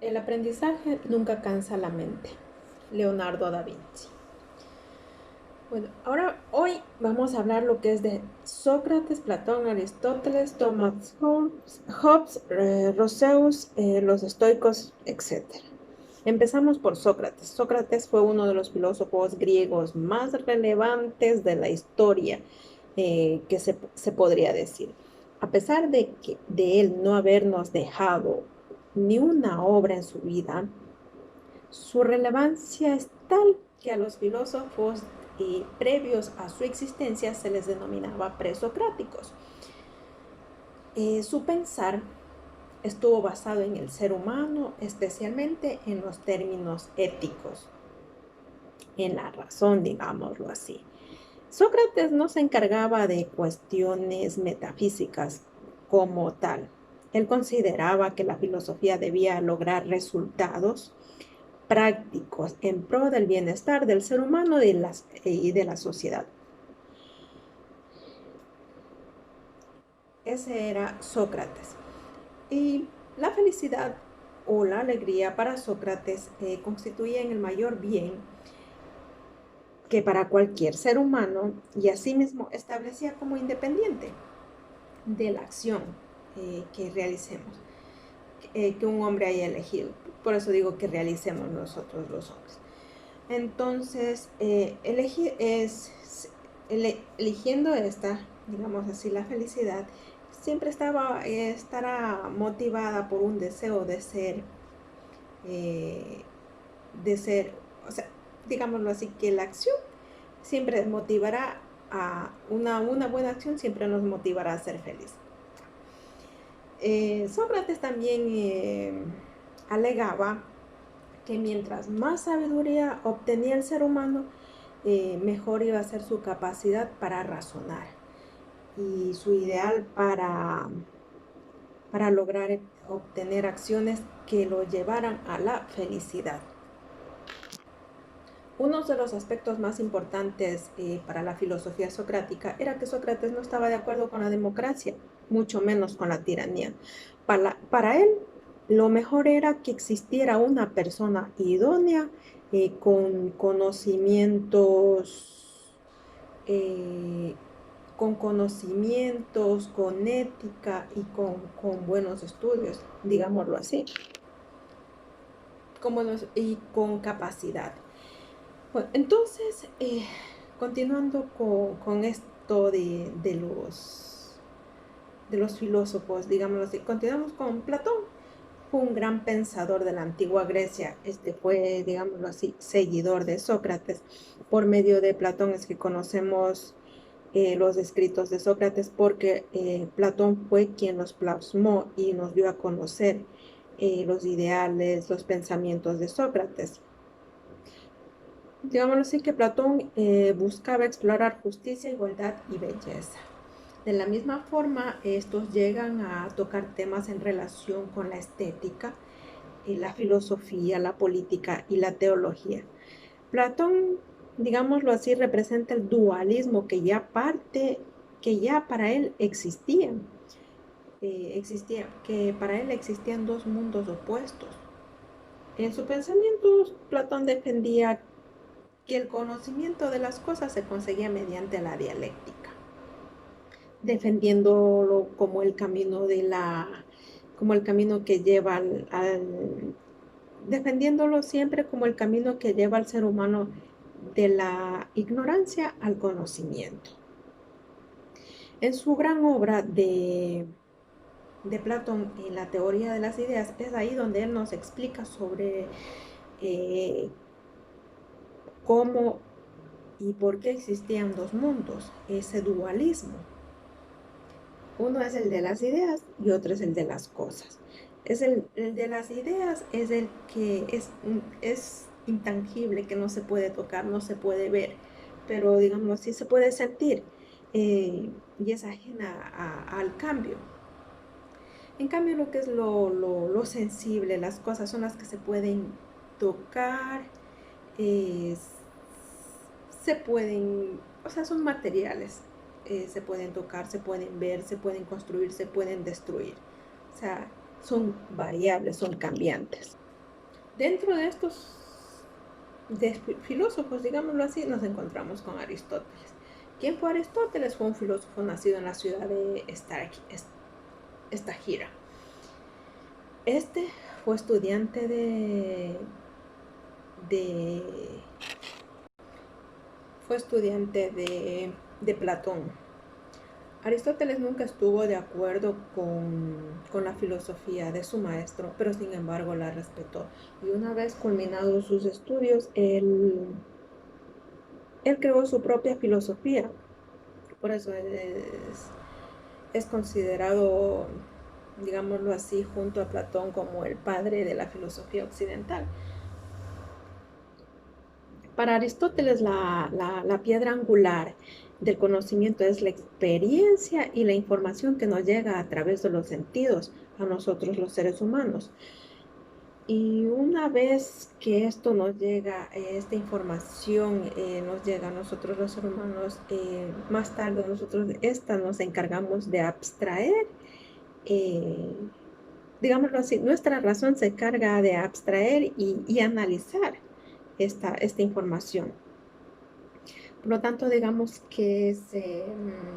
El aprendizaje nunca cansa la mente. Leonardo da Vinci. Bueno, hoy vamos a hablar lo que es de Sócrates, Platón, Aristóteles, Thomas Hobbes, Rousseau, los estoicos, etc. Empezamos por Sócrates. Sócrates fue uno de los filósofos griegos más relevantes de la historia, que se podría decir. A pesar de él no habernos dejado ni una obra en su vida, su relevancia es tal que a los filósofos previos a su existencia se les denominaba presocráticos. Su pensar estuvo basado en el ser humano, especialmente en los términos éticos, en la razón, digámoslo así. Sócrates no se encargaba de cuestiones metafísicas como tal. Él consideraba que la filosofía debía lograr resultados prácticos en pro del bienestar del ser humano y de la sociedad. Ese era Sócrates. Y la felicidad o la alegría para Sócrates constituían el mayor bien que para cualquier ser humano, y asimismo establecía como independiente de la acción que realicemos, que un hombre haya elegido. Por eso digo que realicemos nosotros los hombres. Entonces, eligiendo esta, digamos así, la felicidad, siempre estará motivada por un deseo o sea, digámoslo así, que la acción siempre motivará a una buena acción, siempre nos motivará a ser feliz. Sócrates también alegaba que mientras más sabiduría obtenía el ser humano, mejor iba a ser su capacidad para razonar y su ideal para lograr obtener acciones que lo llevaran a la felicidad. Uno de los aspectos más importantes para la filosofía socrática era que Sócrates no estaba de acuerdo con la democracia, mucho menos con la tiranía. Para él, lo mejor era que existiera una persona idónea con conocimientos, con ética y con buenos estudios, digámoslo así, y con capacidad. Bueno, entonces, continuando con esto de los filósofos, digámoslo así, continuamos con Platón. Fue un gran pensador de la antigua Grecia. Fue, digámoslo así, seguidor de Sócrates. Por medio de Platón es que conocemos los escritos de Sócrates, porque Platón fue quien los plasmó y nos dio a conocer los ideales, los pensamientos de Sócrates. Digámoslo así, que Platón buscaba explorar justicia, igualdad y belleza. De la misma forma, estos llegan a tocar temas en relación con la estética, la filosofía, la política y la teología. Platón, digámoslo así, representa el dualismo que ya para él existía. Que para él existían dos mundos opuestos. En su pensamiento, Platón defendía que el conocimiento de las cosas se conseguía mediante la dialéctica, defendiéndolo como el camino que lleva defendiéndolo siempre como el camino que lleva al ser humano de la ignorancia al conocimiento. En su gran obra de Platón, en la teoría de las ideas, es ahí donde él nos explica sobre cómo y por qué existían dos mundos, ese dualismo. Uno es el de las ideas y otro es el de las cosas. El de las ideas es el que es intangible, que no se puede tocar, no se puede ver, pero digamos sí se puede sentir, y es ajena al cambio. En cambio, lo que es lo sensible, las cosas son las que se pueden tocar, son materiales, se pueden tocar, se pueden ver, se pueden construir, se pueden destruir. O sea, son variables, son cambiantes. Dentro de estos filósofos, digámoslo así, nos encontramos con Aristóteles. ¿Quién fue Aristóteles? Fue un filósofo nacido en la ciudad de Estagira. Este fue estudiante de fue estudiante de Platón. Aristóteles nunca estuvo de acuerdo con la filosofía de su maestro, pero sin embargo la respetó. Y una vez culminados sus estudios, él creó su propia filosofía. Por eso es considerado, digámoslo así, junto a Platón como el padre de la filosofía occidental. Para Aristóteles la piedra angular del conocimiento es la experiencia y la información que nos llega a través de los sentidos a nosotros los seres humanos. Y una vez que esto nos llega, esta información nos llega a nosotros los seres humanos, más tarde nosotros esta nos encargamos de abstraer, digámoslo así, nuestra razón se encarga de abstraer y analizar esta información. Por lo tanto, digamos que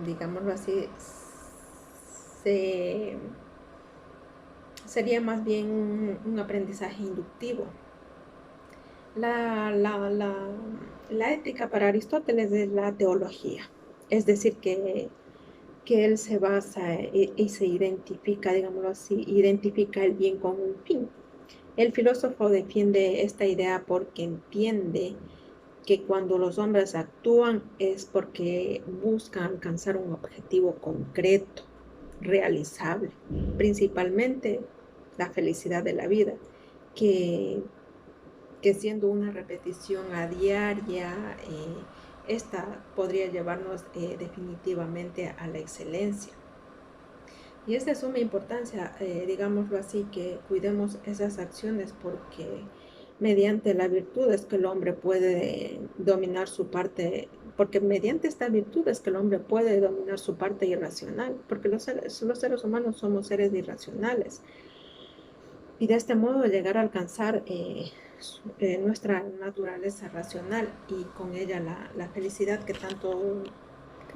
digámoslo así, sería más bien un aprendizaje inductivo. La ética para Aristóteles es la teología, es decir, que él se basa y se identifica, digámoslo así, identifica el bien con un fin. El filósofo defiende esta idea porque entiende que cuando los hombres actúan es porque buscan alcanzar un objetivo concreto, realizable, principalmente la felicidad de la vida, que siendo una repetición a diaria, esta podría llevarnos definitivamente a la excelencia. Y es de suma importancia, digámoslo así, que cuidemos esas acciones porque mediante la virtud es que el hombre puede dominar su parte, porque mediante esta virtud es que el hombre puede dominar su parte irracional, porque los seres humanos somos seres irracionales. Y de este modo llegar a alcanzar nuestra naturaleza racional y con ella la felicidad que tanto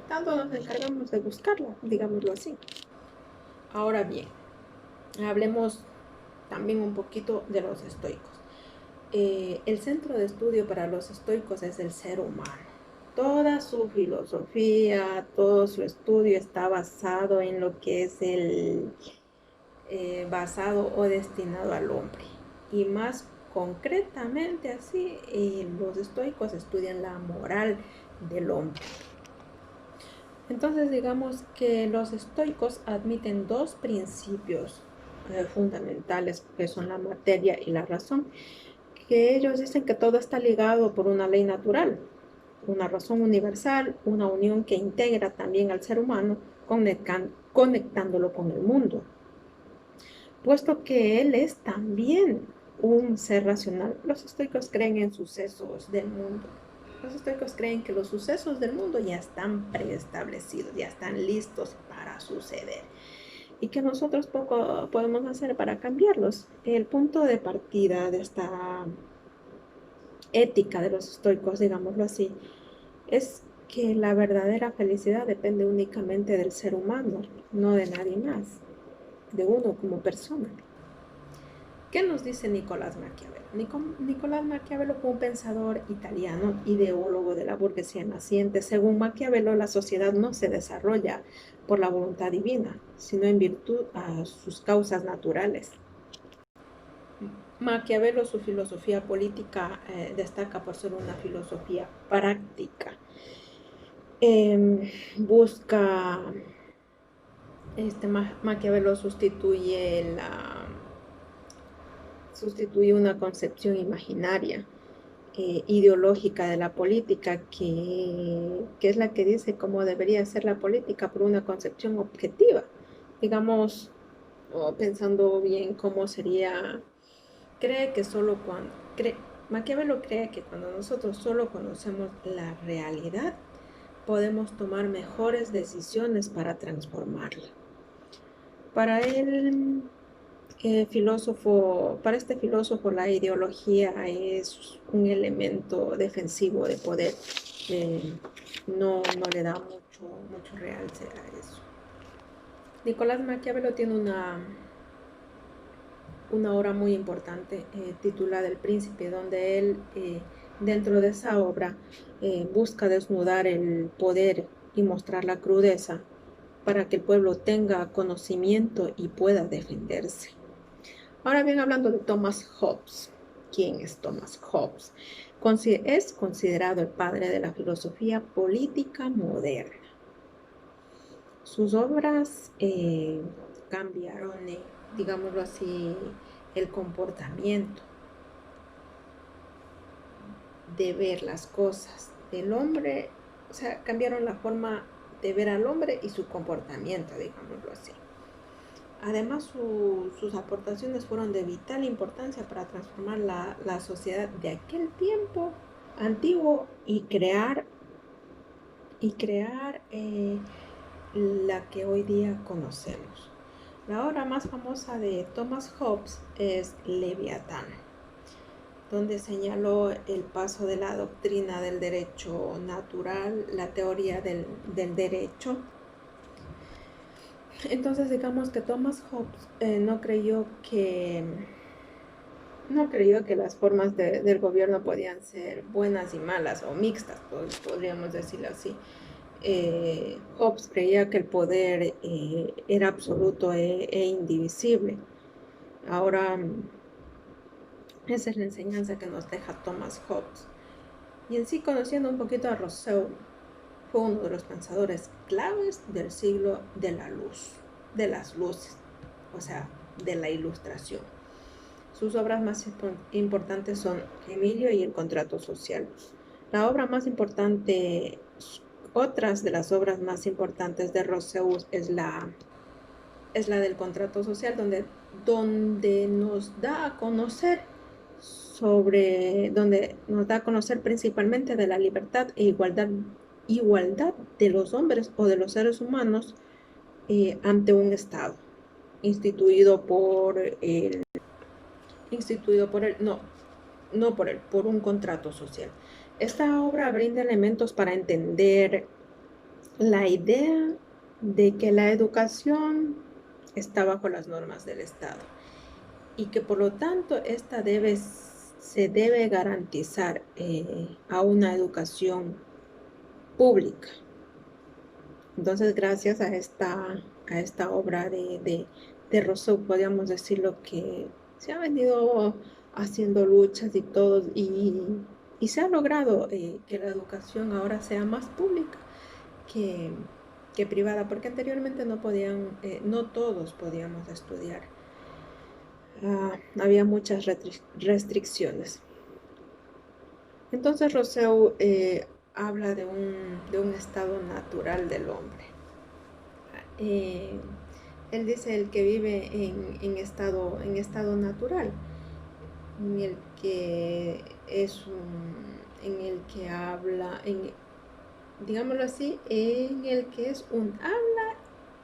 nos encargamos de buscarla, digámoslo así. Ahora bien, hablemos también un poquito de los estoicos. El centro de estudio para los estoicos es el ser humano. Toda su filosofía, todo su estudio está basado en lo que es basado o destinado al hombre. Y más concretamente así, los estoicos estudian la moral del hombre. Entonces digamos que los estoicos admiten dos principios fundamentales, que son la materia y la razón, que ellos dicen que todo está ligado por una ley natural, una razón universal, una unión que integra también al ser humano, conectándolo con el mundo. Puesto que él es también un ser racional, los estoicos creen en sucesos del mundo. Los estoicos creen que los sucesos del mundo ya están preestablecidos, ya están listos para suceder y que nosotros poco podemos hacer para cambiarlos. El punto de partida de esta ética de los estoicos, digámoslo así, es que la verdadera felicidad depende únicamente del ser humano, no de nadie más, de uno como persona. ¿Qué nos dice Nicolás Maquiavelo? Nicolás Maquiavelo fue un pensador italiano, ideólogo de la burguesía naciente. Según Maquiavelo, la sociedad no se desarrolla por la voluntad divina, sino en virtud a sus causas naturales. Maquiavelo, su filosofía política destaca por ser una filosofía práctica. Maquiavelo sustituye una concepción imaginaria, ideológica de la política, que es la que dice cómo debería ser la política por una concepción objetiva. Digamos, pensando bien cómo sería, Maquiavelo cree que cuando nosotros solo conocemos la realidad, podemos tomar mejores decisiones para transformarla. Para él, Para este filósofo la ideología es un elemento defensivo de poder. No le da mucho realce a eso. Nicolás Maquiavelo tiene una obra muy importante titulada El Príncipe, donde él, dentro de esa obra, busca desnudar el poder y mostrar la crudeza para que el pueblo tenga conocimiento y pueda defenderse. Ahora bien, hablando de Thomas Hobbes. ¿Quién es Thomas Hobbes? Es considerado el padre de la filosofía política moderna. Sus obras cambiaron, digámoslo así, el comportamiento de ver las cosas del hombre, o sea, cambiaron la forma de ver al hombre y su comportamiento, digámoslo así. Además, sus aportaciones fueron de vital importancia para transformar la sociedad de aquel tiempo antiguo y crear la que hoy día conocemos. La obra más famosa de Thomas Hobbes es Leviatán, donde señaló el paso de la doctrina del derecho natural, la teoría del derecho. Entonces digamos que Thomas Hobbes no creyó que las formas del gobierno podían ser buenas y malas o mixtas, podríamos decirlo así. Hobbes creía que el poder era absoluto e indivisible. Ahora, esa es la enseñanza que nos deja Thomas Hobbes. Y en sí, conociendo un poquito a Rousseau, fue uno de los pensadores claves del siglo de la luz, de las luces, o sea, de la ilustración. Sus obras más importantes son Emilio y el contrato social. La obra más importante, otras de las obras más importantes de Rousseau es la del contrato social, donde nos da a conocer principalmente de la libertad e igualdad de los hombres o de los seres humanos ante un Estado instituido por un contrato social. Esta obra brinda elementos para entender la idea de que la educación está bajo las normas del Estado y que por lo tanto esta se debe garantizar a una educación pública. Entonces, gracias a esta obra de Rousseau, podríamos decirlo que se ha venido haciendo luchas y todo, y se ha logrado que la educación ahora sea más pública que privada, porque anteriormente no todos podíamos estudiar. Había muchas restricciones. Entonces Rousseau habla de un estado natural del hombre. Él dice el que vive en estado natural, en el que habla, digámoslo así, en el que es un habla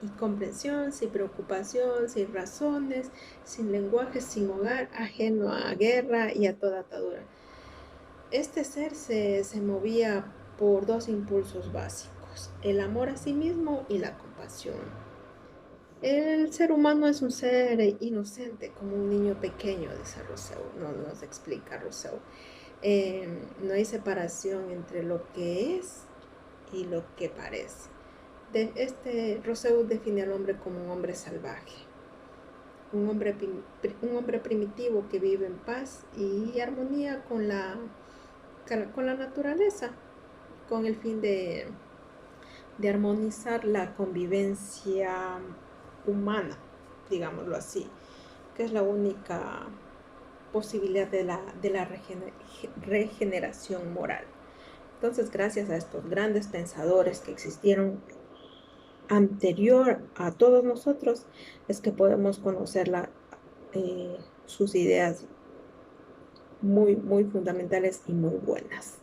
y comprensión, sin preocupación, sin razones, sin lenguaje, sin hogar, ajeno a guerra y a toda atadura. Este ser se movía por dos impulsos básicos, el amor a sí mismo y la compasión. El ser humano es un ser inocente, como un niño pequeño, dice Rousseau, nos explica Rousseau. No hay separación entre lo que es y lo que parece. Rousseau define al hombre como un hombre salvaje, un hombre primitivo que vive en paz y armonía con la naturaleza, con el fin de armonizar la convivencia humana, digámoslo así, que es la única posibilidad de la regeneración moral. Entonces, gracias a estos grandes pensadores que existieron anterior a todos nosotros, es que podemos conocer sus ideas muy, muy fundamentales y muy buenas.